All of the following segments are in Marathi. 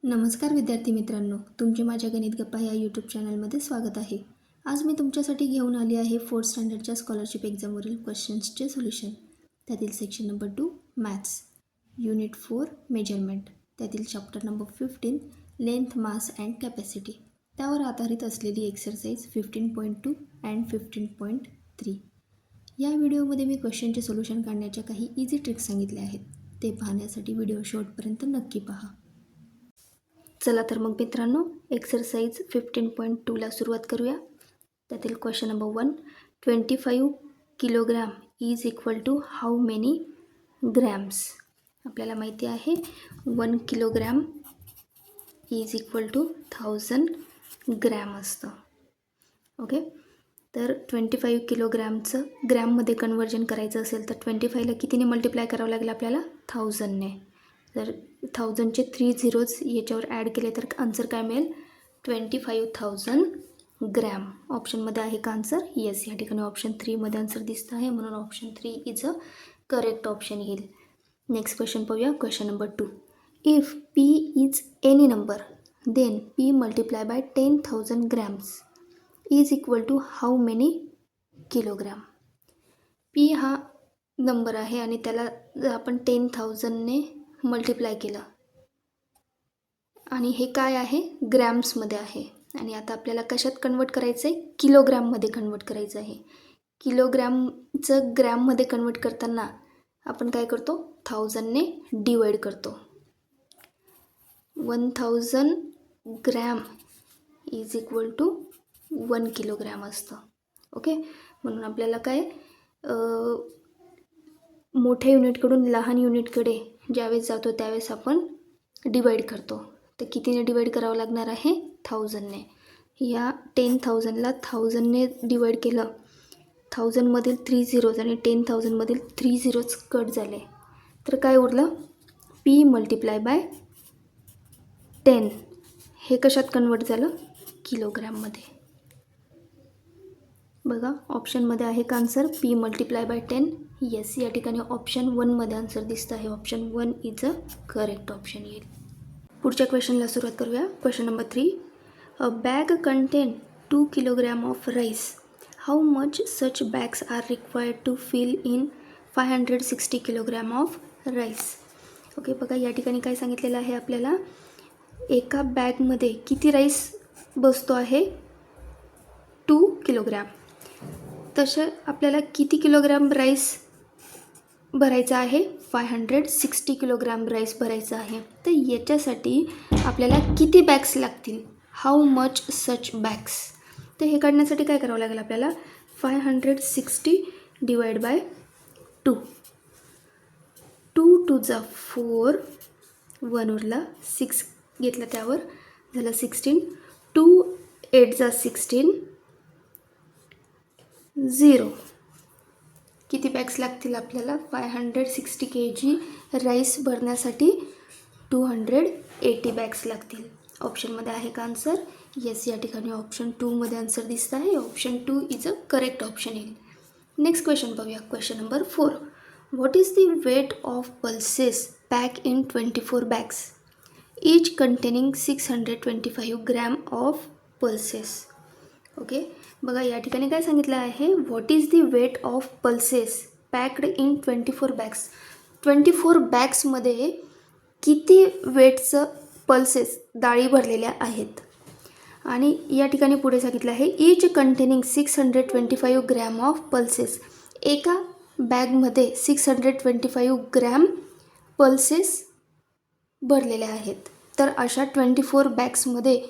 नमस्कार विद्यार्थी मित्रांनो, तुमचे माझ्या गणित गप्पा या यूट्यूब चॅनलमध्ये स्वागत आहे. आज मी तुमच्यासाठी घेऊन आली आहे 4th स्टँडर्डच्या स्कॉलरशिप एक्झामवरील क्वेश्चन्सचे सोल्युशन. त्यातील section number 2 maths, unit 4 measurement, त्यातील chapter number 15 length, mass and capacity, त्यावर आधारित असलेली एक्सरसाइज 15.2 अँड 15.3. या व्हिडिओमध्ये मी क्वेश्चनचे सोल्युशन काढण्याच्या काही इझी ट्रिक्स सांगितल्या आहेत. ते पाहण्यासाठी व्हिडिओ शेवटपर्यंत नक्की पहा. चला तर मग मित्रांनो, एक्सरसाइज 15.2ला सुरुवात करूया. त्यातील question number 1, 25 kilogram is equal to how many grams. आपल्याला माहिती आहे 1 kilogram is equal to 1000 gram असतं. ओके, तर 25 किलोग्रॅमचं ग्रॅममध्ये कन्वर्जन करायचं असेल तर 25ला कितीने मल्टिप्लाय करावं लागेल आपल्याला? 1000ने. जर 1000चे 3 झिरोज याच्यावर ॲड केले तर आन्सर काय मिळेल? 25,000 ग्रॅम. ऑप्शनमध्ये आहे का आन्सर? येस, या ठिकाणी ऑप्शन 3मध्ये आन्सर दिसतं आहे, म्हणून option 3 is a correct option येईल. नेक्स्ट क्वेश्चन पाहूया. Question number 2, if P is any number then P multiply by 10,000 grams is equal to how many kilogram. P हा नंबर आहे आणि त्याला जर आपण 10,000ने मल्टिप्लाय केलं आणि हे काय आहे? ग्रॅम्समध्ये आहे. आणि आता आपल्याला कशात कन्वर्ट करायचं आहे? किलोग्राममध्ये कन्वर्ट करायचं आहे. किलोग्रॅमचं ग्रॅममध्ये कन्वर्ट करताना आपण काय करतो? 1000ने डिवाईड करतो. 1000 gram is equal to 1 kilogram असतं. ओके, म्हणून आपल्याला काय मोठ्या युनिटकडून लहान युनिटकडे ज्यावेळेस जातो त्यावेळेस आपण डिवाईड करतो. तर कितीने डिवाईड करावं लागणार आहे? 1000ने. या 10,000ला 1000ने डिवाईड केलं. 1000मधील 3 झिरोज आणि 10,000मधील 3 झिरोज कट झाले. तर काय उरलं? P multiply by 10. हे कशात कन्वर्ट झालं? किलोग्रॅममध्ये. बघा, ऑप्शनमध्ये आहे का answer? P multiply by 10. Yes, या ठिकाणी ऑप्शन 1मध्ये आन्सर दिसतं आहे. Option 1 is a correct option येईल. पुढच्या क्वेश्चनला सुरुवात करूया. Question number 3, a bag contain 2 kilogram of rice. How much such bags are required to fill in 560 kilogram of rice. Okay, बघा या ठिकाणी काय सांगितलेलं आहे आपल्याला? एका बॅगमध्ये किती राईस बसतो आहे? 2 किलोग्रॅम. तसं आपल्याला किती किलोग्रॅम राईस भरायचा आहे? 560 किलोग्रॅम राईस भरायचा आहे. तर याच्यासाठी आपल्याला किती बॅग्स लागतील? How much such bags. तर हे काढण्यासाठी काय करावं लागेल आपल्याला? 560 डिवाइड बाय 2. 2 टू जा 4, 1 उरला, 6 घेतलं त्यावर झालं 16. 2 8 जा 16, 0. किती बॅग्स लागतील आपल्याला? 560 kg राईस भरण्यासाठी 280 बॅग्स लागतील. ऑप्शनमध्ये आहे का आन्सर? येस, या ठिकाणी ऑप्शन 2मध्ये आन्सर दिसतं आहे. Option 2 is a correct option येईल. नेक्स्ट क्वेश्चन पाहूया. Question number 4, what is the weight of pulses pack in 24 bags each containing 625 gram of pulses. Okay, बघा या ठिकाणी काय सांगितलं आहे? What is the weight of pulses packed in 24 bags. 24 बॅग्समध्ये किती वेटचं पल्सेस डाळी भरलेल्या आहेत. आणि या ठिकाणी पुढे सांगितलं आहे each containing 625 gram of pulses. एका बॅगमध्ये 625 ग्रॅम पल्सेस भरलेल्या आहेत. तर अशा 24 बॅग्समध्ये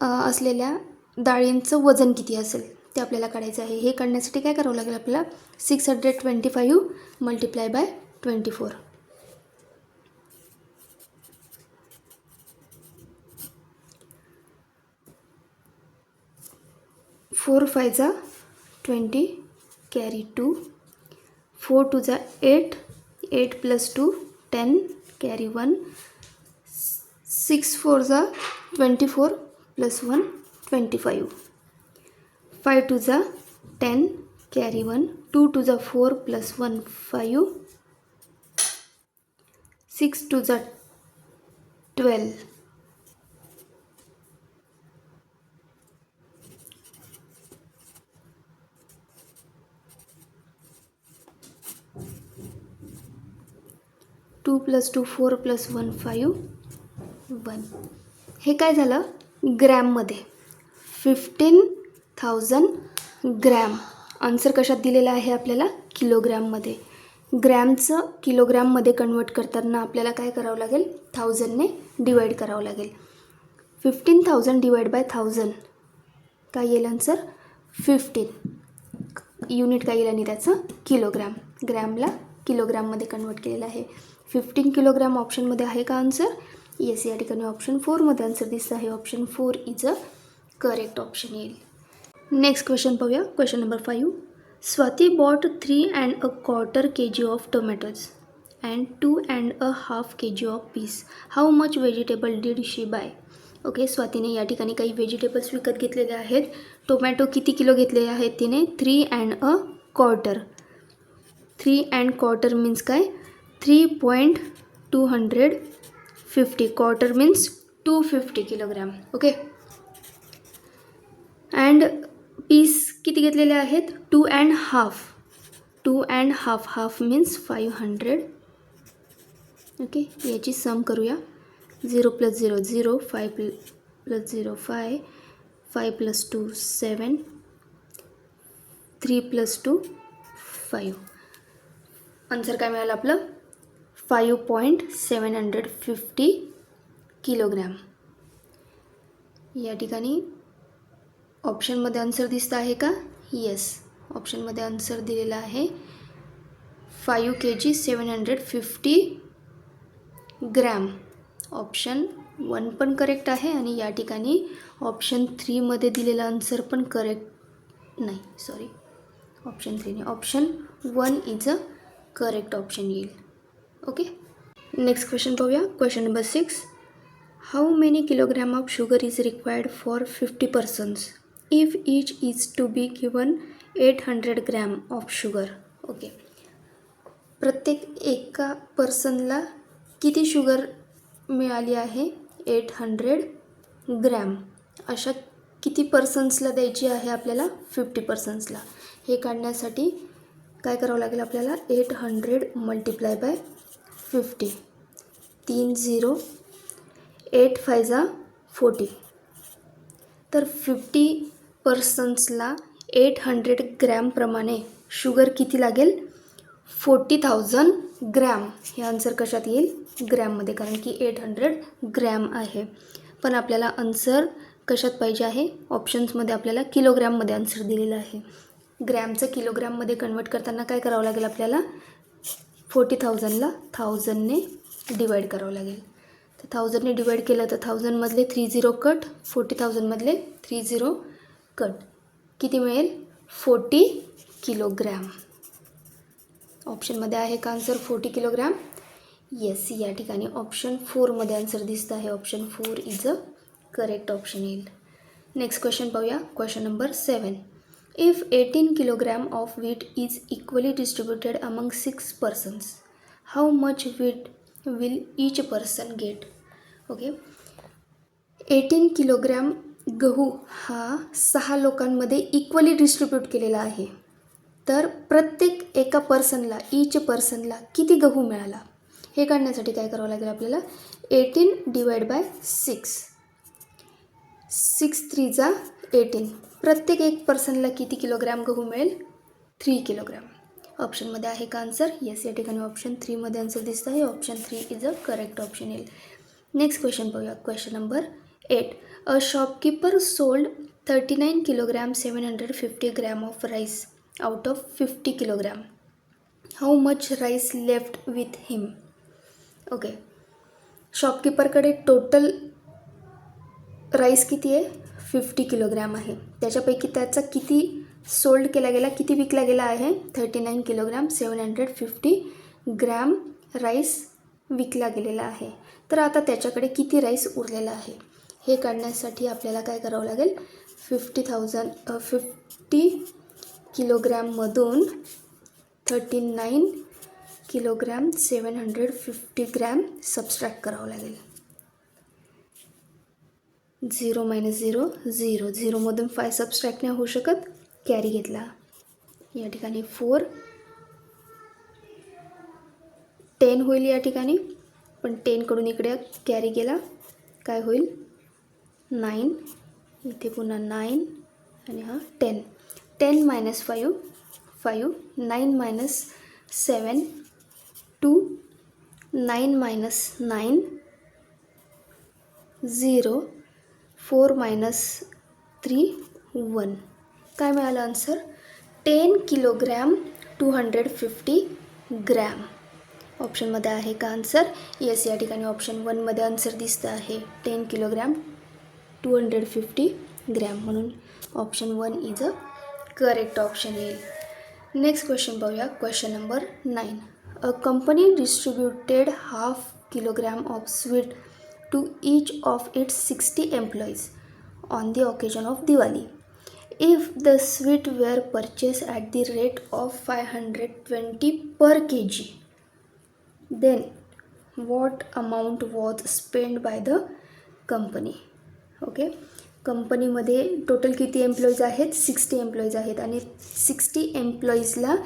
असलेल्या डाळींचं वजन किती असेल ते आपल्याला काढायचं आहे. हे काढण्यासाठी काय करावं लागेल आपल्याला? 625 मल्टिप्लाय बाय 24. 4 5 जा 20, कॅरी 2. 4 2 जा 8, 8 + 2 10, कॅरी 1. 6 4 जा 24 + 1 25. 5 2 जा 10, कॅरी 1. 2 2 जा 4 + 1 5. 6 2 जा 12. 2 + 2 4 + 1 5 1. हे काय झालं ग्रॅममध्ये 15,000 ग्रॅम. आन्सर कशात दिलेला आहे आपल्याला किलोग्रॅममध्ये. ग्रॅमचं किलोग्रॅममध्ये कन्वर्ट करताना आपल्याला काय करावं लागेल 1000ने डिवाईड करावं लागेल. 15,000 डिवाइड बाय 1000 काय येईल आन्सर 15. युनिट काय येईल आणि त्याचं किलोग्रॅम. ग्रॅमला किलोग्रॅममध्ये कन्वर्ट केलेलं आहे. 15 किलोग्रॅम ऑप्शनमध्ये आहे का आन्सर. येस, या ठिकाणी ऑप्शन 4मध्ये आन्सर दिसतं आहे. Option 4 is a correct option येईल. नेक्स्ट क्वेश्चन पाहूया. Question number 5. Swati bought 3¼ kg of tomatoes and 2½ kg of peas. How much vegetable did she buy. Okay, स्वातीने या ठिकाणी काही व्हेजिटेबल्स विकत घेतलेले आहेत. टोमॅटो किती किलो घेतलेले आहेत तिने 3¼ 3¼ मीन्स काय 3.250. Quarter means 250 kilogram. Okay, and peace किती घेतलेले आहेत 2½ 2½ हाफ मीन्स 500. ओके, याची सम करूया. 0 + 0 0 5 + 0 5 5 + 2 7 3 + 2 5. आन्सर काय मिळालं आपलं 5.750 किलोग्रॅम. या ठिकाणी ऑप्शनमध्ये आन्सर दिसतं आहे का. येस, ऑप्शनमध्ये आन्सर दिलेला आहे 5 kg 750 ग्रॅम. ऑप्शन 1 पण करेक्ट आहे आणि या ठिकाणी ऑप्शन 3मध्ये दिलेला आन्सर पण करेक्ट नाही, सॉरी, ऑप्शन 3 नाही, option 1 is a correct option येईल. ओके, नेक्स्ट क्वेश्चन पाहूया. Question number 6. How many kilogram of sugar is required for 50 persons if each is to be given 800 gram of sugar. Okay, प्रत्येक एका पर्सनला किती शुगर मिळाली आहे 800 ग्रॅम. अशा किती पर्सन्सला द्यायची आहे आपल्याला 50 पर्सन्सला. हे काढण्यासाठी काय करावं लागेल आपल्याला 800 × 50. 3 0 8 5 40. तर 50 पर्सन्सला 800 ग्रॅमप्रमाणे शुगर किती लागेल 40,000 ग्रॅम. हे आन्सर कशात येईल ग्रॅममध्ये, कारण की 800 ग्रॅम आहे. पण आपल्याला आन्सर कशात पाहिजे आहे ऑप्शन्समध्ये आपल्याला किलोग्रॅममध्ये आन्सर दिलेला आहे. ग्रॅमचं किलोग्रॅममध्ये कन्वर्ट करताना काय करावं लागेल आपल्याला 40,000ला 1000ने डिवाईड करावं लागेल. तर 1000ने डिवाईड केलं तर 1000मधले 30 कट, 40,000मधले 30 कट, किती मिळेल 40 किलोग्रॅम. ऑप्शनमध्ये आहे का आन्सर 40 किलोग्रॅम. येस, या ठिकाणी ऑप्शन 4मध्ये आन्सर दिसतं आहे. Option 4 is a correct option येईल. नेक्स्ट क्वेश्चन पाहूया. Question number 7. If 18 kilogram of wheat is equally distributed among 6 persons how much wheat will each person get. Okay, 18 kilogram गहू हा 6 लोकांमध्ये इक्वली डिस्ट्रीब्यूट केलेला आहे. तर प्रत्येक एका पर्सनला ईच पर्सनला किती गहू मिळाला हे काढण्यासाठी काय करावं लागेल आपल्याला 18 डिवाइड बाय 6. 6 3 जा 18. प्रत्येक एक पर्सनला किती किलोग्रॅम गहू मिळेल 3 किलोग्रॅम. ऑप्शनमध्ये आहे का आन्सर. येस, या ठिकाणी ऑप्शन 3मध्ये आन्सर दिसतं आहे. Option 3 is a correct option येईल. नेक्स्ट क्वेश्चन पाहूया. Question number 8. A shopkeeper sold 39 kilogram 750 gram of rice out of 50 kilogram. How much rice left with him. Okay, शॉपकीपरकडे टोटल राईस किती आहे 50 किलोग्रॅम आहे. त्याच्यापैकी त्याचा किती सोल्ड केला गेला, किती विकला गेला आहे 39 किलोग्रॅम 750 ग्रॅम राईस विकला गेलेला आहे. तर आता त्याच्याकडे किती राईस उरलेला आहे हे काढण्यासाठी आपल्याला काय करावं लागेल 50 किलोग्रॅममधून 39 किलोग्रॅम 750 ग्रॅम सबस्ट्रॅक्ट करावं लागेल. 0 मायनस 0 0, 0मधून 5 सबस्ट्रॅक्ट नाही होऊ शकत, कॅरी घेतला. या ठिकाणी 4, 10 होईल या ठिकाणी, पण 10कडून इकडे कॅरी गेला, काय होईल 9, इथे पुन्हा 9 आणि हा 10. 10 मायनस 5 5, 9 मायनस 7 2, 9 मायनस 9 0, 4 मायनस 3 1. काय मिळालं आन्सर? 10 kilogram 250 gram. ऑप्शनमध्ये आहे का आन्सर? येस, या ठिकाणी ऑप्शन 1मध्ये आन्सर दिसतं आहे 10 किलोग्रॅम 250 ग्रॅम, म्हणून option 1 is a correct option येईल. नेक्स्ट क्वेश्चन पाहूया. Question number 9. A company distributed half kilogram of sweet to each of its 60 employees on the occasion of Diwali. If the sweet were purchased at the rate of 520 per kg, then what amount was spent by the company? Okay, कंपनीमध्ये टोटल किती एम्प्लॉईज आहेत? 60 एम्प्लॉईज आहेत आणि 60 एम्प्लॉईजला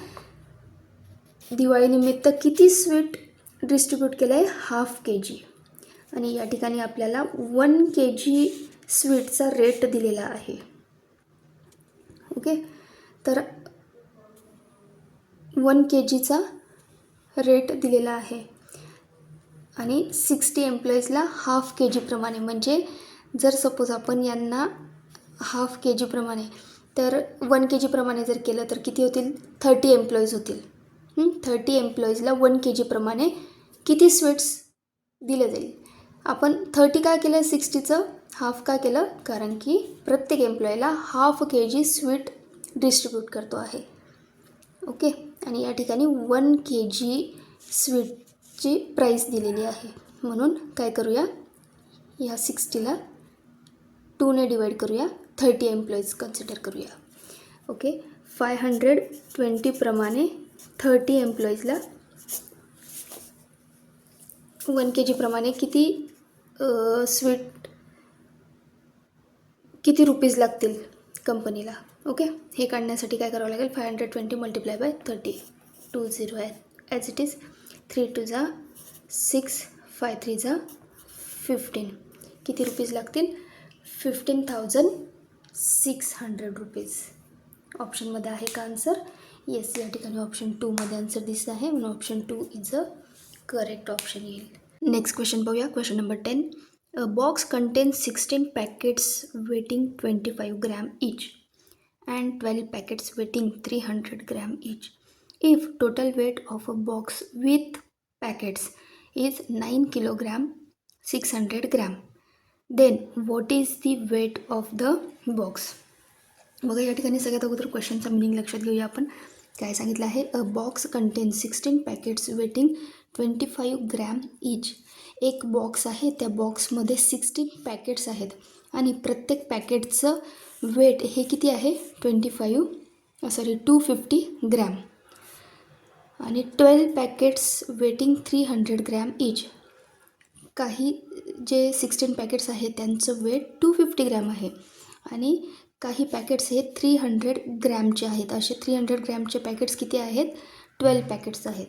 दिवाळीनिमित्त किती स्वीट डिस्ट्रीब्यूट केलं आहे? Half kg. आणि या ठिकाणी आपल्याला 1 kg स्वीटचा रेट दिलेला आहे. ओके, तर 1 kgचा रेट दिलेला आहे आणि 60 एम्प्लॉईजला हाफ kg प्रमाणे, म्हणजे जर सपोज आपण यांना हाफ kg प्रमाणे, तर 1 kg प्रमाणे जर केलं तर किती होतील? 30 एम्प्लॉईज होतील. 30 एम्प्लॉईजला 1 kg प्रमाणे किती स्वीट्स दिले जाईल? आपण 30 काय केलं? 60चं हाफ का केलं? कारण की प्रत्येक एम्प्लॉईला हाफ kg स्वीट डिस्ट्रीब्यूट करतो आहे. ओके, आणि या ठिकाणी 1 kg स्वीटची प्राईस दिलेली आहे, म्हणून काय करूया? या 60ला 2ने डिवाईड करूया, 30 एम्प्लॉईज कन्सिडर करूया. ओके, 520 प्रमाणे 30 एम्प्लॉईजला 1 kg प्रमाणे किती स्वीट, किती रुपीज लागतील कंपनीला? ओके, हे काढण्यासाठी काय करावं लागेल? 520 मल्टिप्लाय बाय 30, 2 0 आहे ॲज इट इज, 3 2 जा 6, 5 3 जा 15. किती रुपीज लागतील? 15,600 रुपीज. ऑप्शनमध्ये आहे का आन्सर? येस, या ठिकाणी ऑप्शन 2मध्ये आन्सर दिसत आहे, म्हणून option 2 is a correct option येईल. नेक्स्ट क्वेश्चन पाहूया. Question number 10. A box contains 16 packets waiting 25 gram each and 12 packets weighing 300 gram each. If total weight of a box with packets is 9 kilogram 600 gram, then what is the weight of the box? बघा, या ठिकाणी सगळ्यात अगोदर क्वेश्चनचा मिनिंग लक्षात घेऊया आपण. काय सांगितलं आहे? अ box contains 16 packets waiting 25 gram each. एक बॉक्स आहे, त्या बॉक्समध्ये 16 पॅकेट्स आहेत आणि प्रत्येक पॅकेटचं वेट हे किती आहे? 250 ग्रॅम. आणि 12 पॅकेट्स वेटिंग 300 ग्रॅम ईच. काही जे 16 पॅकेट्स आहेत त्यांचं वेट 250 ग्रॅम आहे आणि काही पॅकेट्स हे 300 ग्रॅमचे आहेत. असे 300 ग्रॅमचे पॅकेट्स किती आहेत? 12 पॅकेट्स आहेत.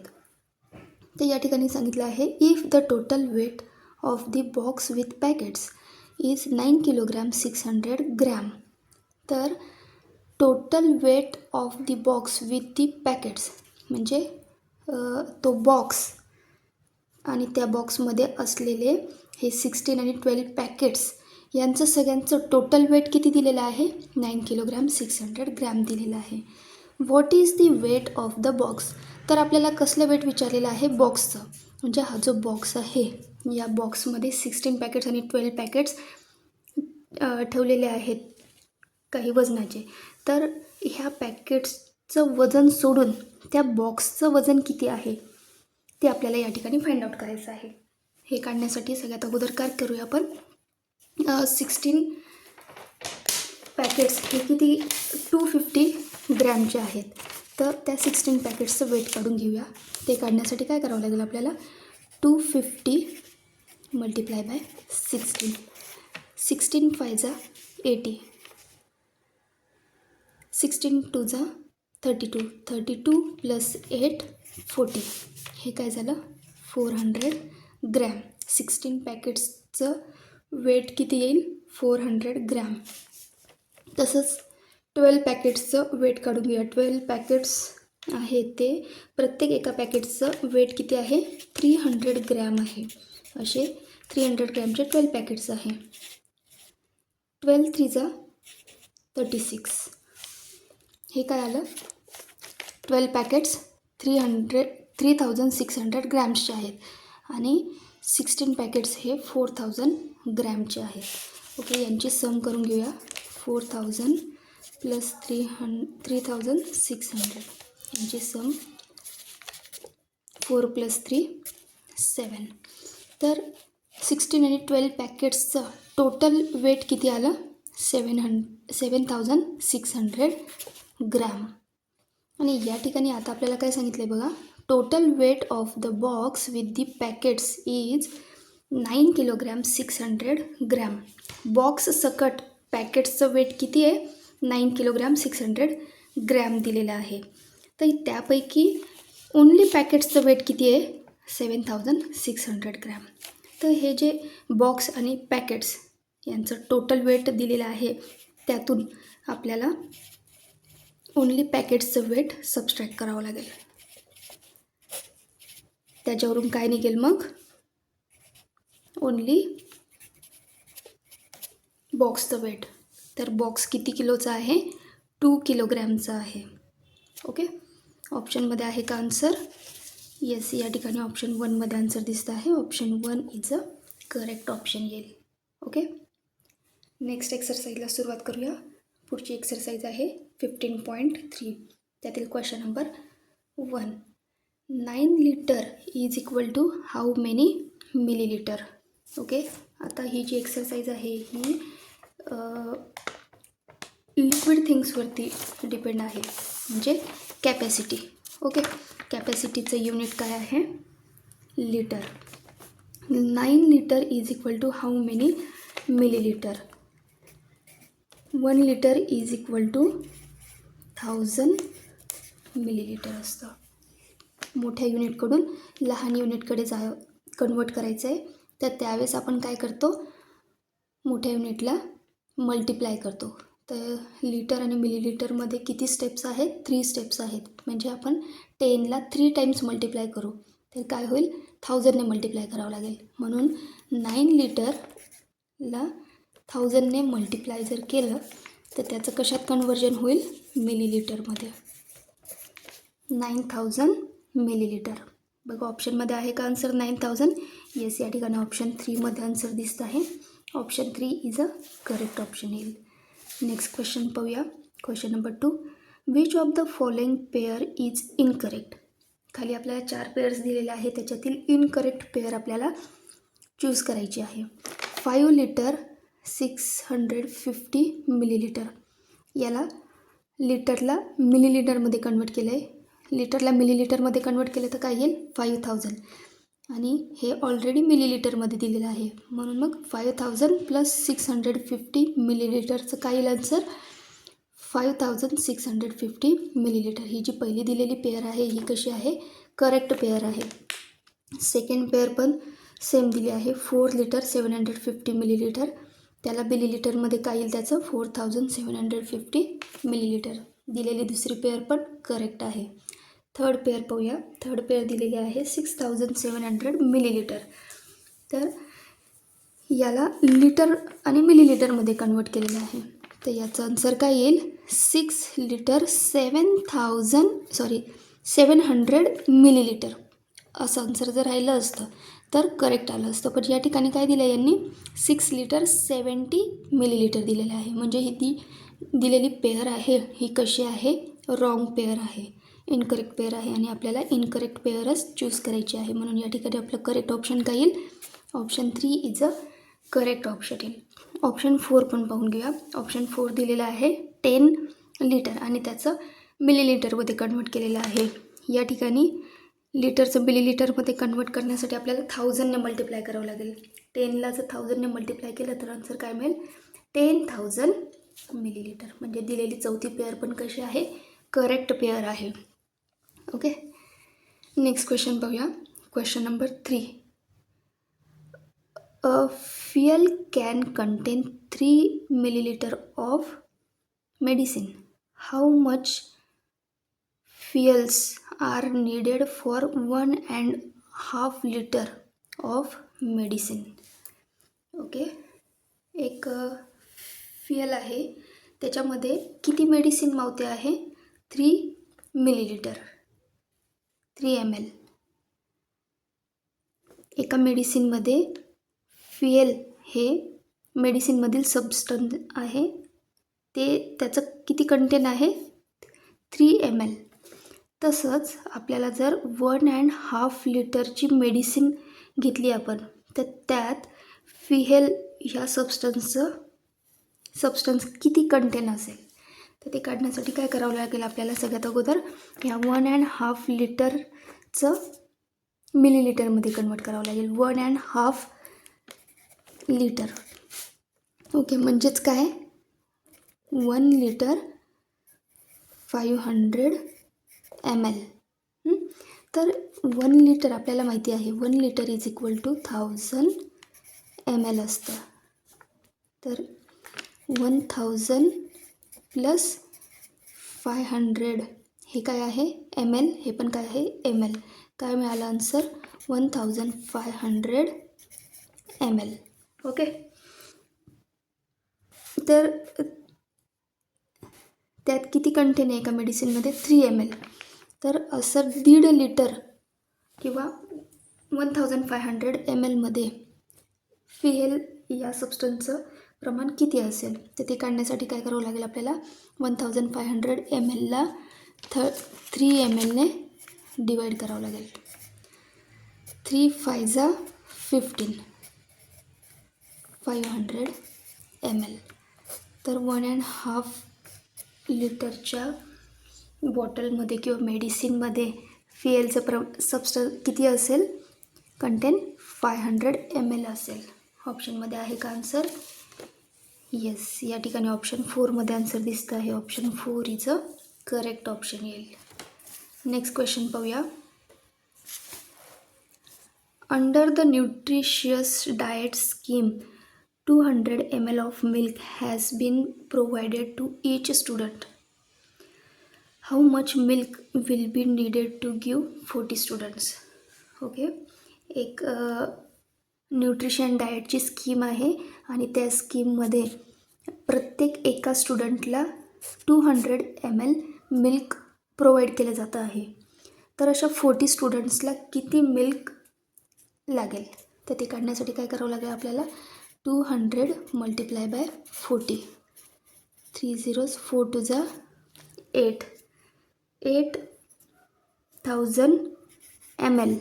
तर या ठिकाणी सांगितलं आहे if the total weight of the box with packets is 9 kilogram 600 gram. तर total weight of the box with the packets म्हणजे तो बॉक्स आणि त्या बॉक्समध्ये असलेले हे 16 आणि 12 पॅकेट्स यांचं सगळ्यांचं टोटल वेट किती दिलेलं आहे? 9 किलोग्रॅम 600 ग्रॅम दिलेलं आहे. What is the weight of the box? तर आपल्याला कसलं वेट विचारलेलं आहे? बॉक्सचं. म्हणजे हा जो बॉक्स आहे, या बॉक्समध्ये 16 पॅकेट्स आणि 12 पॅकेट्स ठेवलेले आहेत काही वजनाचे. तर ह्या पॅकेट्सचं वजन सोडून त्या बॉक्सचं वजन किती आहे ते आपल्याला या ठिकाणी फाइंड आउट करायचं आहे. हे काढण्यासाठी सगळ्यात अगोदर काय करूया आपण? 16 पॅकेट्स हे किती? 250 ग्रॅमचे आहेत. तर त्या 16 पॅकेट्सचं वेट काढून घेऊया. ते काढण्यासाठी काय करावं लागेल आपल्याला? 250 मल्टिप्लाय बाय 16. 16 5 जा 80, 16 2 जा 32, 32 प्लस 8 40. हे काय झालं 400 ग्रॅम. 16 पॅकेट्सचं वेट किती येईल 400 ग्रॅम. तसंच 12 पॅकेट्सचं वेट काढून घेऊया. 12 पॅकेट्स आहे ते प्रत्येक एका पॅकेटचं वेट किती आहे 300 ग्रॅम आहे. असे 300 ग्रॅमचे 12 पॅकेट्स आहे. 12 3 जा 36. हे काय आलं 12 पॅकेट्स 3600 ग्रॅम्सचे आहेत आणि 16 पॅकेट्स हे 4000 ग्रॅमचे आहेत. ओके, यांची सम करून घेऊया. 4000 प्लस 3600 यांची सम 4 + 3 7. तर 16 आणि 12 पॅकेट्सचं टोटल वेट किती आलं 7600 ग्रॅम. आणि या ठिकाणी आता आपल्याला काय सांगितलं आहे बघा, total weight of the box with the packets is 9 kilogram 600 gram. Box सकट पॅकेट्सचं वेट किती आहे 9 किलोग्रॅम 600 ग्रॅम दिलेलं आहे. तर त्यापैकी ओन्ली पॅकेट्सचं वेट किती आहे 7600 ग्रॅम. तर हे जे बॉक्स आणि पॅकेट्स यांचं टोटल वेट दिलेलं आहे त्यातून आपल्याला ओन्ली पॅकेट्सचं वेट सबस्ट्रॅक्ट करावं लागेल. त्याच्यावरून काय निघेल मग ओन्ली बॉक्सचं वेट. तर बॉक्स किती किलोचा आहे 2 किलोग्रॅमचा आहे. ओके, ऑप्शनमध्ये आहे का आन्सर? येस, या ठिकाणी ऑप्शन 1मध्ये आन्सर दिसतं आहे. Option 1 is a correct option येईल. ओके, नेक्स्ट एक्सरसाइजला सुरुवात करूया. पुढची एक्सरसाइज आहे 15.3. त्यातील question number 1. 9 litre is equal to how many millilitre. ओके, आता ही जी एक्सरसाइज आहे ही लिक्विड थिंग्सवरती डिपेंड आहे, म्हणजे कॅपॅसिटी. ओके, कॅपॅसिटीचं युनिट काय आहे litre. 9 litre is equal to how many millilitre. 1 litre is equal to 1000 millilitre असतं. मोठ्या युनिटकडून लहान युनिटकडे कन्वर्ट करायचं आहे. तर त्यावेळेस आपण काय करतो मोठ्या युनिटला मल्टिप्लाय करतो. तर लिटर आणि मिलीलिटरमध्ये किती स्टेप्स आहेत 3 स्टेप्स आहेत. म्हणजे आपण 10ला 3 टाइम्स मल्टिप्लाय करू तर काय होईल 1000ने मल्टिप्लाय करावं लागेल. म्हणून 9 लिटरला 1000ने मल्टिप्लाय जर केलं तर त्याचं कशात कन्वर्जन होईल मिलीलिटरमध्ये. 9000 मिलीलिटर. बघा ऑप्शनमध्ये आहे का आन्सर 9000? येस, या ठिकाणी ऑप्शन 3मध्ये आन्सर दिसत आहे. Option 3 is a correct option येईल. नेक्स्ट क्वेश्चन पाहूया. Question number 2. Which of the following pair is incorrect. खाली आपल्याला 4 पेअर्स दिलेले आहे, त्याच्यातील इनकरेक्ट पेअर आपल्याला चूज करायची आहे. 5 लिटर 650 मिलीलिटर. याला लिटरला मिलीलिटरमध्ये कन्वर्ट केलं आहे. लिटरला मिलीलिटरमध्ये कन्वर्ट केलं तर काय येईल 5000 आणि हे ऑलरेडी मिलीलिटरमध्ये दिलेलं आहे. म्हणून मग 5000 प्लस 650 मिलीलिटरचं काय येईल आन्सर 5650 मिलीलिटर. ही जी पहिली दिलेली पेअर आहे ही कशी आहे करेक्ट पेअर आहे. सेकंड पेअर पण सेम दिली आहे 4 लिटर 750 मिलीलिटर. त्याला मिलीलिटरमध्ये काय येईल त्याचं 4750 मिलीलिटर. दिलेली दुसरी पेअर पण करेक्ट आहे. थर्ड पेअर पाहूया. थर्ड पेअर दिलेली आहे 6700 मिलीलिटर. तर याला लिटर आणि मिलीलिटरमध्ये कन्वर्ट केलेलं आहे. तर याचं आन्सर काय येईल 6 लिटर 700 मिलीलिटर असं आन्सर जर राहिलं असतं तर करेक्ट आलं असतं. पण या ठिकाणी काय दिलं यांनी 6 लिटर 70 मिलीलिटर दिलेलं आहे. म्हणजे ही ती दिलेली पेअर आहे ही कशी आहे रॉंग पेअर आहे, इनकरेक्ट पेअर आहे आणि आपल्याला इनकरेक्ट पेअरच चूज करायची आहे. म्हणून या ठिकाणी आपलं करेक्ट ऑप्शन काय येईल option 3 is a correct option येईल. ऑप्शन 4 पण पाहून घेऊया. ऑप्शन 4 दिलेलं आहे 10 लिटर आणि त्याचं मिलीलिटरमध्ये कन्वर्ट केलेलं आहे. या ठिकाणी लिटरचं मिलीलिटरमध्ये कन्वर्ट करण्यासाठी आपल्याला 1000ने मल्टिप्लाय करावं लागेल. 10ला जर 1000ने मल्टिप्लाय केलं तर आन्सर काय मिळेल 10,000 मिलीलिटर. म्हणजे दिलेली चौथी पेअर पण कशी आहे करेक्ट पेअर आहे. ओके, नेक्स्ट क्वेश्चन पाहूया. Question number 3. A fuel can contain 3 milliliter of medicine. How much fuels are needed for 1.5 liter of medicine? Okay, एक फ्युएल आहे, त्याच्यामध्ये किती मेडिसिन मावते आहे 3 मिलीलिटर 3 ml. एका मेडिसिनमध्ये फ्युएल हे मेडिसिनमधील सबस्टन्स आहे, ते त्याचं किती कंटेन आहे 3 ml. तसंच आपल्याला जर 1.5 लिटरची मेडिसिन घेतली आपण, तर त्यात फ्युएल ह्या सबस्टन्स किती कंटेन असेल, तर ते काढण्यासाठी काय करावं लागेल आपल्याला. सगळ्यात अगोदर ह्या 1.5 लिटरचं मिलीलिटरमध्ये कन्वर्ट करावं लागेल. 1.5 लिटर. ओके, म्हणजेच काय 1 लिटर 500 ml. तर 1 लिटर आपल्याला माहिती आहे 1 litre is equal to 1000 ml असतं. तर 1000 प्लस 500 हे काय आहे ml, हे पण काय आहे ml. काय मिळालं आन्सर 1500 ml. ओके, तर त्यात किती कंटेन आहे एका मेडिसिनमध्ये 3 ml. तर असं 1.5 लिटर किंवा 1500 mlमध्ये फ्युएल या सबस्टन्सचं प्रमाण किती असेल, तर ते काढण्यासाठी काय करावं लागेल आपल्याला. 1500 mlला 3 mlने डिवाईड करावं लागेल. 3 5 15 500 ml. तर 1.5 लिटरच्या बॉटलमध्ये किंवा मेडिसिनमध्ये फ्युएलचं सबस्टन्स किती असेल कंटेन 500 ml असेल. ऑप्शनमध्ये आहे का आन्सर. येस, या ठिकाणी ऑप्शन 4मध्ये आन्सर दिसतं आहे. Option 4 is a correct option येईल. नेक्स्ट क्वेश्चन पाहूया. Under the nutritious diet scheme 200 ml of milk has been provided to each student. How much milk will be needed to give 40 students? Okay, एक न्यूट्रिशन डाएटची स्कीम आहे आणि त्या स्कीममध्ये प्रत्येक एका स्टुडंटला 200 ml मिल्क प्रोव्हाइड केलं जातं आहे. तर अशा 40 स्टुडंट्सला किती मिल्क लागेल, तर ते काढण्यासाठी काय करावं लागेल आपल्याला. 200 मल्टिप्लाय बाय 40. 3 zeros 4 2 जा 8. 8000 ml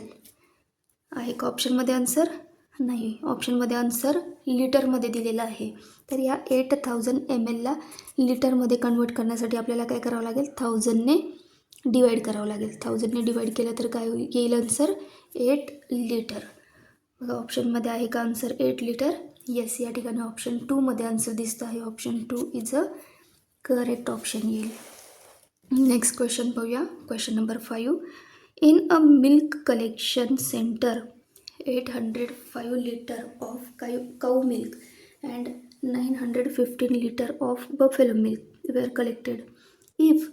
आहे का ऑप्शनमध्ये आन्सर. नाही, ऑप्शनमध्ये आन्सर लिटरमध्ये दिलेला आहे. तर या 8000 mlला लिटरमध्ये कन्वर्ट करण्यासाठी आपल्याला काय करावं लागेल 1000ने डिवाईड करावं लागेल. 1000ने डिवाईड केलं तर काय येईल आन्सर 8 लिटर. बघा ऑप्शनमध्ये आहे का आन्सर 8 लिटर. येस, या ठिकाणी ऑप्शन 2मध्ये आन्सर दिसतं आहे. Option 2 is a correct option येईल. नेक्स्ट क्वेश्चन पाहूया. Question number 5. In a milk collection centre 805 liter of cow milk and 915 liter of buffalo milk were collected. If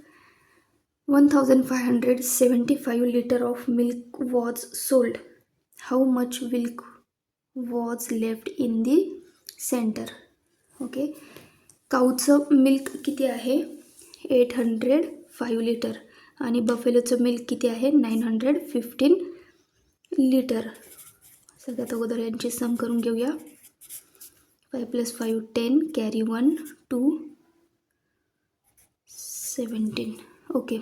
1575 liter of milk was sold, how much milk was left in the center? Okay, काऊचं मिल्क किती आहे 805 लिटर आणि बफेलोचं मिल्क किती आहे 915 लिटर. सगळ्यात अगोदर यांची सम करून घेऊया. 5 + 5 10 कॅरी 1 2 17. ओके,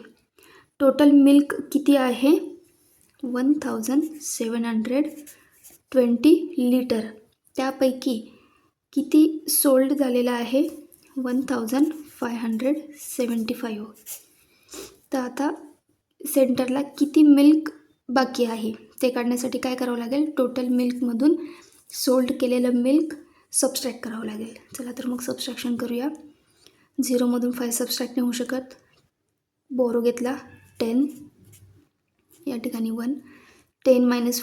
टोटल मिल्क किती आहे 1720 लिटर. त्यापैकी किती सोल्ड झालेला आहे 1575. तर आता सेंटरला किती मिल्क बाकी आहे ते काढण्यासाठी काय करावं लागेल. टोटल मिल्कमधून सोल्ड केलेलं मिल्क सबस्ट्रॅक्ट करावं लागेल. चला तर मग सबस्ट्रॅक्शन करूया. 0मधून 5 सबस्ट्रॅक्ट नाही होऊ शकत. बोरो घेतला 10, या ठिकाणी 1, 10 - 5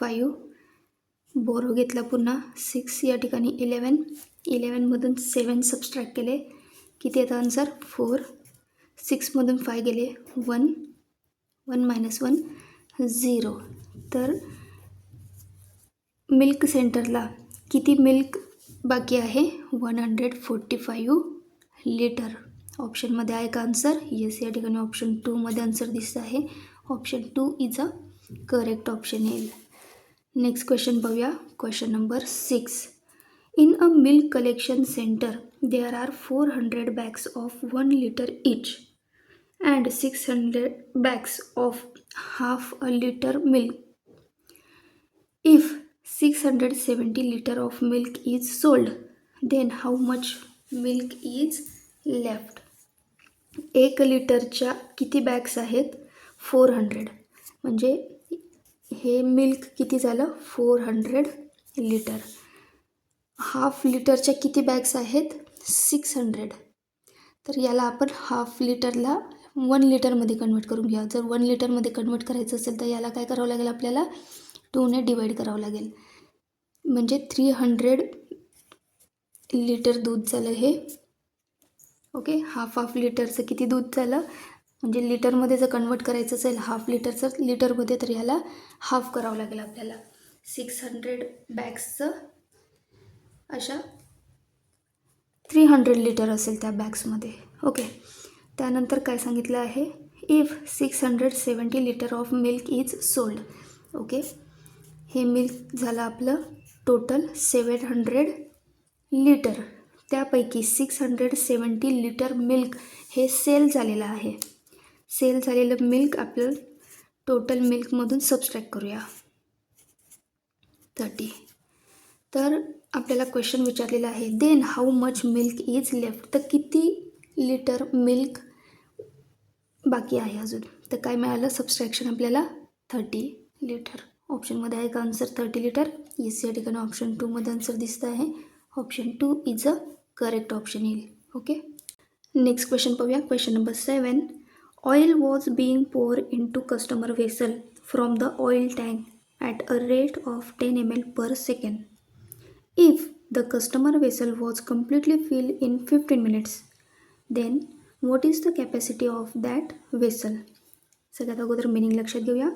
5, बोरो घेतला पुन्हा 6, या ठिकाणी 11, 11मधून 7 सबस्ट्रॅक्ट केले, किती येतं आन्सर 4, 6मधून 5 गेले 1, 1 - 1 0. तर मिल्क सेंटरला किती मिल्क बाकी आहे 145 लिटर. ऑप्शनमध्ये आहे का आन्सर? येस, या ठिकाणी ऑप्शन 2मध्ये आन्सर दिसतं आहे. Option 2 is a correct option येईल. नेक्स्ट क्वेश्चन बघूया. Question number 6. In a milk collection center, there are 400 bags of 1 liter each and 600 bags of half a liter milk. If 670 liter of milk is sold, then how much milk is left? 1 लिटरच्या किती बॅग्स आहेत 400, म्हणजे हे मिल्क किती झालं 400 लिटर. हाफ लिटरच्या किती बॅग्स आहेत 600. तर याला आपण हाफ लिटरला 1 लिटरमध्ये कन्वर्ट करून घ्या. जर 1 लिटरमध्ये कन्वर्ट करायचं असेल तर याला काय करावं लागेल आपल्याला 2ने डिवाईड करावं लागेल. म्हणजे 300 लिटर दूध झालं हे. ओके, हाफ लिटरचं किती दूध झालं, म्हणजे लिटरमध्ये जर कन्वर्ट करायचं असेल हाफ लिटरचं लिटरमध्ये तर याला हाफ करावं लागेल आपल्याला. 600 बॅग्सचं अशा 300 लिटर असेल त्या बॅग्समध्ये. ओके, त्यानंतर काय सांगितलं आहे, if 670 litre of milk is sold. Okay, हे मिल्क झालं आपलं टोटल 700 लिटर. त्यापैकी 670 लिटर मिल्क हे सेल झालेलं आहे. सेल झालेलं मिल्क आपलं टोटल मिल्कमधून सबस्ट्रॅक्ट करूया 30. तर आपल्याला क्वेश्चन विचारलेला आहे, then how much milk is left. तर किती लिटर मिल्क बाकी आहे अजून. तर काय मिळालं सबस्ट्रॅक्शन आपल्याला 30 लिटर. ऑप्शनमध्ये आहे का आन्सर 30 लिटर? येस, या ठिकाणी ऑप्शन 2मध्ये आन्सर दिसतं आहे. Option 2 is a correct option येईल. ओके, नेक्स्ट क्वेश्चन पाहूया. Question number 7. Oil was being pour in to customer vessel from the oil tank at a rate of 10 ml per second. If the customer vessel was completely filled in 15 minutes, then what is the capacity of that vessel? सगळ्यात अगोदर मिनिंग लक्षात घेऊया.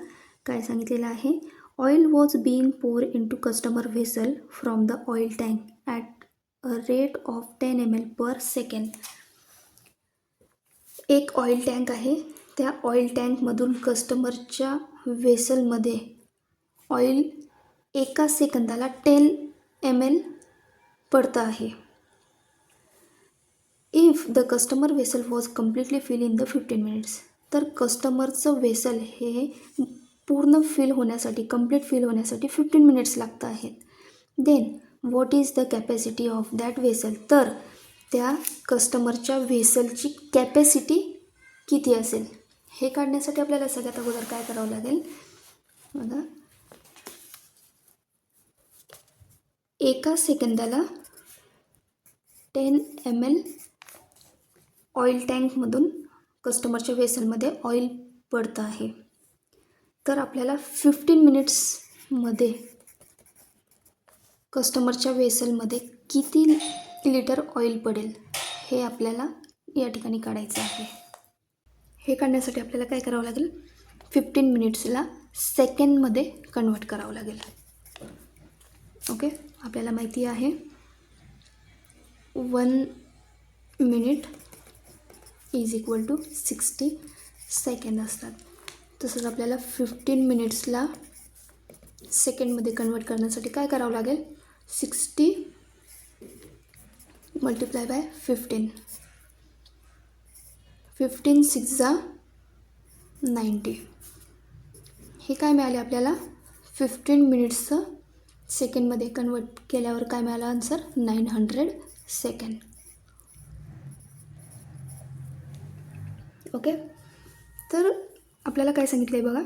काय सांगितलेलं आहे, oil was being pour in to customer vessel from the oil tank at a rate of 10 ml per second. एक ऑइल टँक आहे, त्या ऑइल टँकमधून कस्टमरच्या व्हेसलमध्ये ऑइल एका सेकंदाला 10 ml पडतं आहे. If the customer vessel was completely fill in the 15 minutes. तर कस्टमरचं वेसल हे पूर्ण फिल होण्यासाठी, कंप्लीट फिल होण्यासाठी 15 मिनिट्स लागत आहेत. Then what is the capacity of that vessel. तर त्या कस्टमरच्या व्हेसलची कॅपॅसिटी किती असेल हे काढण्यासाठी आपल्याला सगळ्यात अगोदर काय करावं लागेल बघा. एका सेकंदाला 10 ml ऑइल टँकमधून कस्टमरच्या वेसलमध्ये ऑइल पडतं आहे. तर आपल्याला 15 मिनिट्समध्ये कस्टमरच्या वेसलमध्ये किती लिटर ऑइल पडेल हे आपल्याला या ठिकाणी काढायचं आहे. हे काढण्यासाठी आपल्याला काय करावं लागेल, 15 मिनिट्सला सेकंडमध्ये कन्वर्ट करावं लागेल. ओके, आपल्याला माहिती आहे 1 minute is equal to 60 second असतात. तसंच आपल्याला 15 मिनिट्सला सेकंडमध्ये कन्वर्ट करण्यासाठी काय करावं लागेल, 60 मल्टिप्लाय बाय 15. 15 6 जा 90. हे काय मिळाले आपल्याला 15 मिनिट्सचं सेकंडमध्ये कन्वर्ट केल्यावर काय मिळालं आन्सर 900 सेकंड. ओके, तर आपल्याला काय सांगितलं आहे बघा,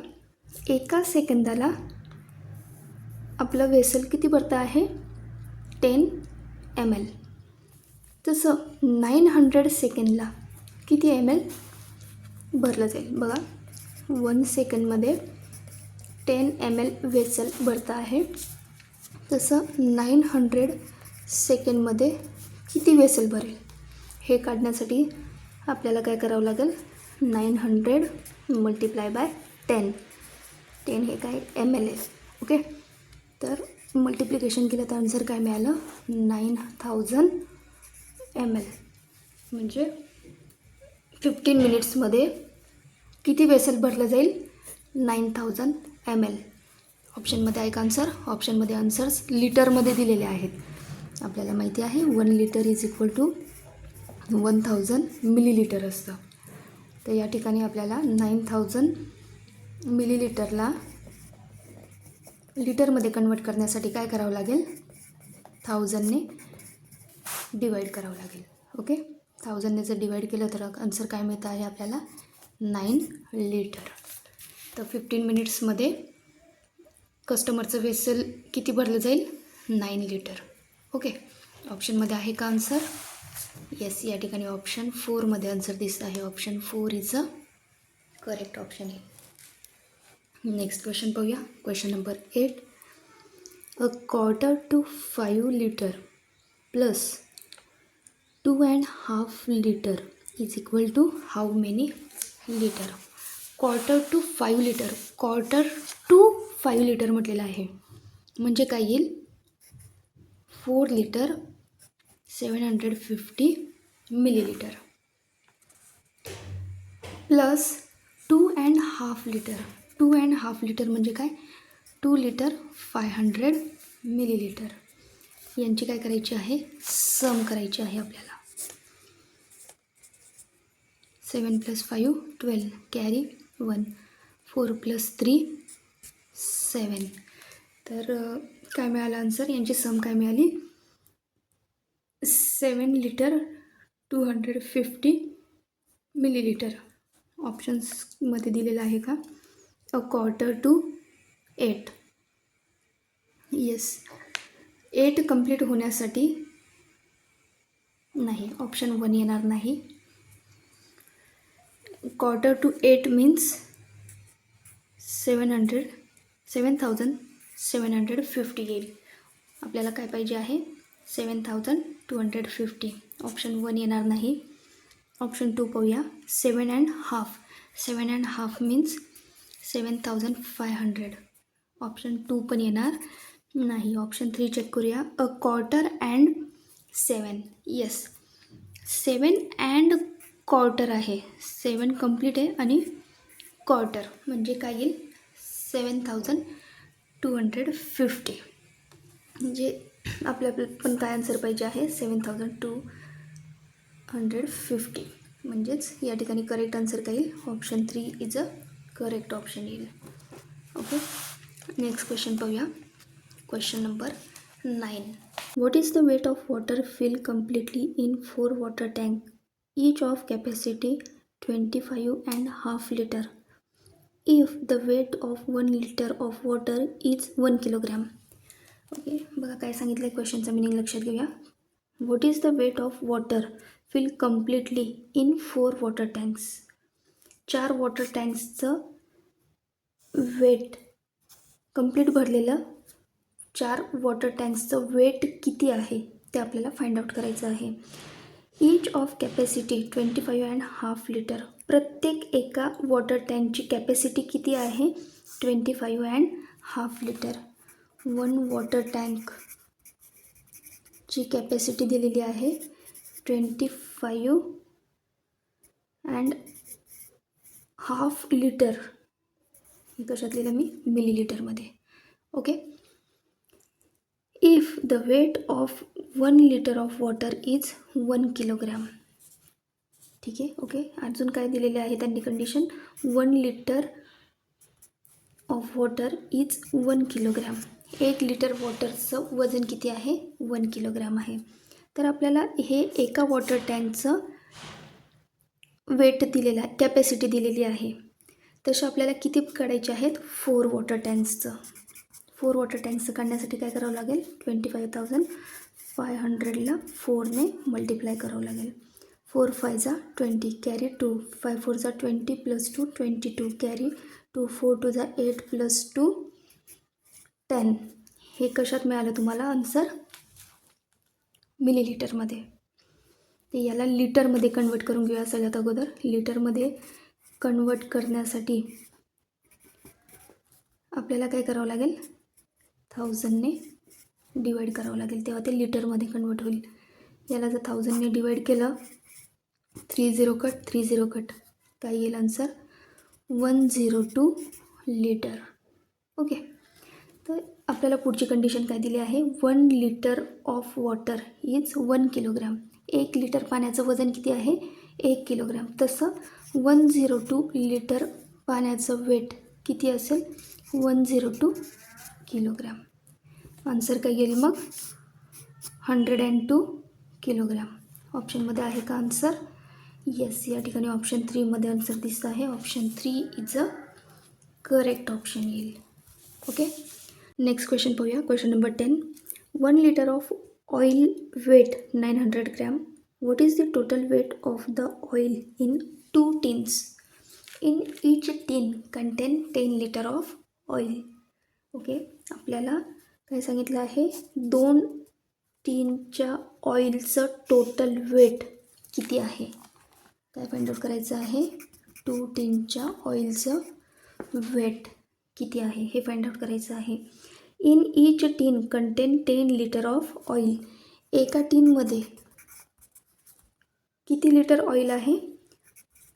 एका सेकंदाला आपलं वेसल किती भरतं आहे 10 ml. तसं 900 सेकंडला किती ml भरलं जाईल बघा. 1 सेकंडमध्ये 10 ml वेसल भरतं आहे. तसं 900 सेकंडमध्ये किती वेसल भरेल हे काढण्यासाठी आपल्याला काय करावं लागेल, 900 मल्टिप्लाय बाय 10. 10 हे काय ml आहे. ओके, तर मल्टिप्लिकेशन केलं तर आन्सर काय मिळालं 9000 ml. म्हणजे 15 मिनिट्समध्ये किती वेसल भरलं जाईल 9000 ml. ऑप्शनमध्ये आहे का आन्सर? ऑप्शनमध्ये आन्सर्स लिटरमध्ये दिलेले आहेत. आपल्याला माहिती आहे 1 litre is equal to 1000 millilitre असतं. तर या ठिकाणी आपल्याला 9000 मिलीलिटरला लिटरमध्ये कन्वर्ट करण्यासाठी काय करावं लागेल, 1000ने डिवाईड करावं लागेल. ओके, 1000ने जर डिवाईड केलं तर आन्सर काय मिळतं आहे आपल्याला 9 लिटर. तर 15 मिनिट्समध्ये कस्टमरचं वेसल किती भरलं जाईल 9 लिटर. ओके, ऑप्शनमध्ये आहे का आन्सर? येस, या ठिकाणी ऑप्शन 4मध्ये आन्सर दिसत आहे. Option 4 is a correct option आहे. नेक्स्ट क्वेश्चन पाहूया. Question number 8. A quarter to 5 litre plus 2.5 litre is equal to how many litre? Quarter to 5 litre, quarter to 5 litre म्हटलेलं आहे. म्हणजे काय येईल 4 litre 750 millilitre plus 2.5 litre. 2.5 litre म्हणजे काय 2 लिटर 500 मिलीलिटर. यांची काय करायची आहे, सम करायची आहे आपल्याला. 7 + 5 12 कॅरी 1 4 + 3 7. तर काय मिळालं आन्सर, यांची सम काय मिळाली 7 लिटर 250 मिलीलिटर. ऑप्शन्समध्ये दिलेलं आहे का a quarter to 8. Yes, 8 complete होण्यासाठी नाही, ऑप्शन 1 येणार नाही. क्वार्टर टू 8 मीन्स 7750 येईल. आपल्याला काय पाहिजे आहे 7250. ऑप्शन 1 येणार नाही. ऑप्शन 2 पाहूया. 7.5 मीन्स 7500. ऑप्शन 2 पण येणार नाही. ऑप्शन 3 चेक करूया. A quarter and 7. Yes, 7 and quarter आहे. 7 कंप्लीट आहे आणि क्वार्टर म्हणजे काय येईल 7250. म्हणजे आपल्याला पण काय आन्सर पाहिजे आहे 7250. म्हणजेच या ठिकाणी करेक्ट आन्सर काय येईल option 3 is a correct option येईल. ओके, नेक्स्ट क्वेश्चन पाहूया. Question number 9. What is the weight of water fill completely in 4 water tank each of capacity 25.5 liter if the weight of 1 liter of water is 1 kilogram. Okay, बघा काय सांगितलं आहे, क्वेश्चनचा मिनिंग लक्षात घेऊया. What is the weight of water fill completely in 4 water tanks. 4 water टँक्सचं वेट कंप्लीट भरलेलं 4 वॉटर टँक्सचं वेट किती आहे ते आपल्याला फाइंड आउट करायचं आहे. Each of capacity 25.5 litre. प्रत्येक एका वॉटर टँकची कॅपॅसिटी किती आहे 25.5 लिटर. 1 वॉटर टँकची कॅपॅसिटी दिलेली आहे 25.5 लिटर. हे कशात लिहिलं मी मिलीलिटरमध्ये. Okay, if the weight of 1 litre of water is 1 kilogram. ठीक आहे. ओके, अजून काय दिलेले आहे त्यांनी condition 1 litre of water is 1 kilogram. 1 litre वॉटरचं वजन किती आहे 1 किलोग्राम आहे. तर आपल्याला हे एका वॉटर टँकचं वेट दिलेलं आहे, कॅपॅसिटी दिलेली आहे. तसं आपल्याला किती काढायचे आहेत 4 वॉटर टँक्सचं. 4 वॉटर टँक्स काढण्यासाठी काय करावं लागेल, 25,500ला 4ने मल्टिप्लाय करावं लागेल. 4 5 जा 20 कॅरी 2, 5 4 जा 20 प्लस 2 22 कॅरी 2, 4 2 जा 8 प्लस 2 10. हे कशात मिळालं तुम्हाला आन्सर, मिलीलिटरमध्ये. ते याला लिटरमध्ये कन्वर्ट करून घेऊया सगळ्यात अगोदर. लिटरमध्ये कन्वर्ट करण्यासाठी आपल्याला काय करावं लागेल, 1000ने डिवाईड करावं लागेल, तेव्हा ते लिटरमध्ये कन्वर्ट होईल. याला जर 1000ने डिवाईड केलं, 30 कट 30 कट, काय येईल आन्सर, 102 लिटर. ओके. तर आपल्याला पुढची कंडिशन काय दिली आहे, 1 litre of water is 1 kilogram. 1 litre पाण्याचं वजन किती आहे, 1 किलोग्राम. तसं 102 लिटर पाण्याचं वेट किती असेल, 102 किलोग्राम. आन्सर काय येईल मग, 102 किलोग्राम. ऑप्शनमध्ये आहे का आन्सर, येस. या ठिकाणी ऑप्शन 3मध्ये आन्सर दिसतं आहे. Option 3 is a correct option येईल. ओके. नेक्स्ट क्वेश्चन पाहूया. Question number 10. 1 litre of oil weight 900 gram. What is the total weight of the oil in 2 tins. In each tin contain 10 litre of oil. Okay. आपल्याला काय सांगितलं आहे, 2 टिनच्या ऑइलचं टोटल वेट किती आहे, काय फाइंड आउट करायचं आहे, 2 टिनच्या ऑइलचं वेट किती आहे हे फाइंड आउट करायचं आहे. In each tin contain 10 litre of oil. एका टिनमध्ये किती लिटर ऑइल आहे,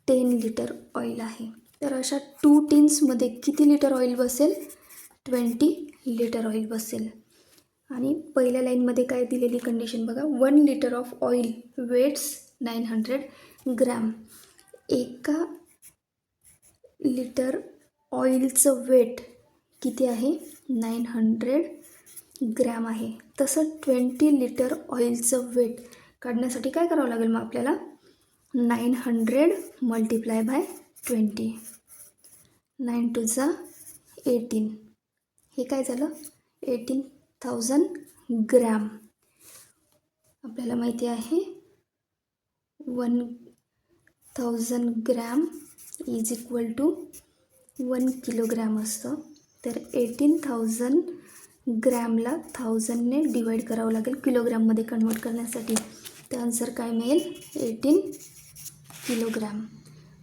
10 लिटर ऑइल आहे. तर अशा 2 टिन्समध्ये किती लिटर ऑइल बसेल, 20 लिटर ऑइल बसेल. आणि पहिल्या लाईनमध्ये काय दिलेली कंडिशन बघा, 1 litre of oil weights 900 gram. एका लिटर ऑइलचं वेट किती आहे, 900 ग्रॅम आहे. तसं 20 लिटर ऑइलचं वेट काढण्यासाठी काय करावं लागेल मग आपल्याला, 900 मल्टिप्लाय बाय 20, 9 2 जा 18. हे काय झालं, 18,000 ग्रॅम. आपल्याला माहिती आहे 1000 gram is equal to 1 kilogram असतं. तर 18,000 ग्रॅमला 1000ने डिवाईड करावं लागेल किलोग्रॅममध्ये कन्वर्ट करण्यासाठी. तर आन्सर काय मिळेल, 18 किलोग्रॅम.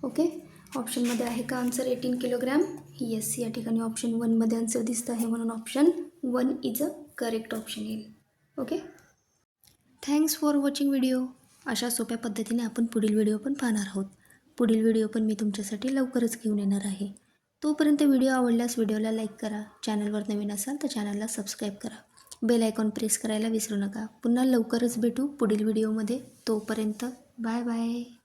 ओके. ऑप्शनमध्ये आहे का आन्सर 18 किलोग्रॅम, येस. या ठिकाणी ऑप्शन 1मध्ये आन्सर दिसतं आहे, म्हणून option 1 is a correct option येईल. Okay. Thanks for watching video. अशा सोप्या पद्धतीने आपण पुढील व्हिडिओ पण पाहणार आहोत. पुढील व्हिडिओ पण मी तुमच्यासाठी लवकरच घेऊन येणार आहे. तोपर्यंत व्हिडिओ आवडल्यास व्हिडिओला लाईक करा. चॅनलवर नवीन असाल तर चॅनलला सबस्क्राईब करा. बेल आयकॉन प्रेस करायला विसरू नका. पुन्हा लवकरच भेटू पुढील व्हिडिओमध्ये. तोपर्यंत बाय बाय.